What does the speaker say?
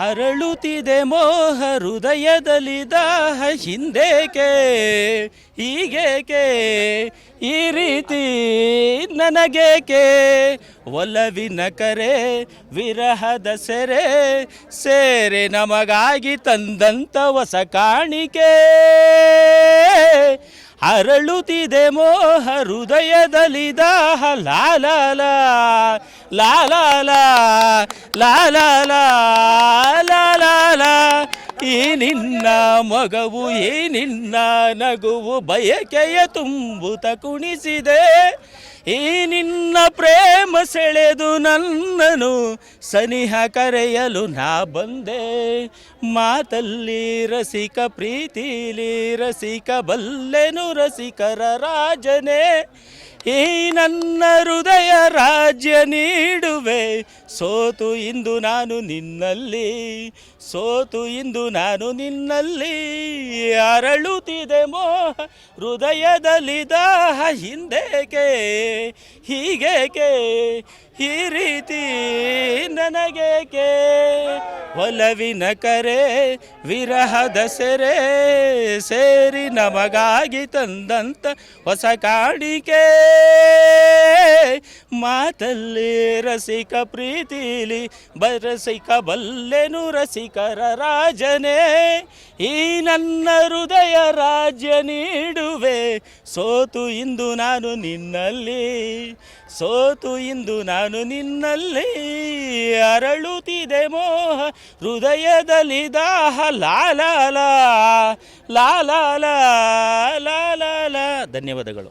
ಅರಳುತ್ತಿದೆ ಮೋಹ ಹೃದಯದಲ್ಲಿ ದಾಹ ಹಿಂದೇಕೆ ಹೀಗೇಕೆ ಈ ರೀತಿ ನನಗೇಕೆ ಒಲವಿನ ಕರೆ ವಿರಹದ ಸೆರೆ ಸೇರೆ ನಮಗಾಗಿ ತಂದಂತ ಹೊಸ ಕಾಣಿಕೆ ಅರಳುತ್ತಿದೆ ಮೋಹ ಹೃದಯದಲ್ಲಿ ದಾಹ ಲಾಲಾಲ ಲಾಲಾಲ ಲಾಲಾಲ ಲಾಲಾಲ ಈ ನಿನ್ನ ಮಗವು ಈ ನಿನ್ನ ನಗುವು ಬಯಕೆಯ ತುಂಬುತ ಕುಣಿಸಿದೆ ಈ ನಿನ್ನ ಪ್ರೇಮ ಸೆಳೆದು ನನ್ನನು ಸನಿಹ ಕರೆಯಲು ನಾ ಬಂದೆ ಮಾತಲ್ಲಿ ರಸಿಕ ಪ್ರೀತಿಲಿ ರಸಿಕ ಬಲ್ಲೆನು ರಸಿಕರ ರಾಜನೇ ಈ ನನ್ನ ಹೃದಯ ರಾಜ್ಯ ನೀಡುವೆ ಸೋತು ಇಂದು ನಾನು ನಿನ್ನಲ್ಲಿ ಸೋತು ಇಂದು ನಾನು ನಿನ್ನಲ್ಲಿ ಅರಳುತ್ತಿದೆ ಮೋಹ ಹೃದಯದಲ್ಲಿ ದಾಹ ಹಿಂದೇಕೆ ಹೀಗೇಕೆ ಈ ರೀತಿ ನನಗೇಕೆ ಒಲವಿನ ಕರೆ ವಿರಹದ ಸೆರೆ ಸೇರಿ ನಮಗಾಗಿ ತಂದಂತ ಹೊಸ ಕಾಣಿಕೆ ಮಾತಲ್ಲಿ ರಸಿಕ ಪ್ರೀತಿಲಿ ರಸಿಕ ಬಲ್ಲೆನು ರಸಿಕರ ರಾಜನೇ ಈ ನನ್ನ ಹೃದಯ ರಾಜ್ಯ ನೀಡುವೆ ಸೋತು ಇಂದು ನಾನು ನಿನ್ನಲ್ಲಿ ಸೋತು ಇಂದು ನಾನು ನಿನ್ನಲ್ಲಿ ಅರಳುತ್ತಿದೆ ಮೋಹ ಹೃದಯದಲ್ಲಿ ದಾಹ ಲಾಲಾಲ ಲಾಲಾಲ ಲಾಲಾಲ ಧನ್ಯವಾದಗಳು.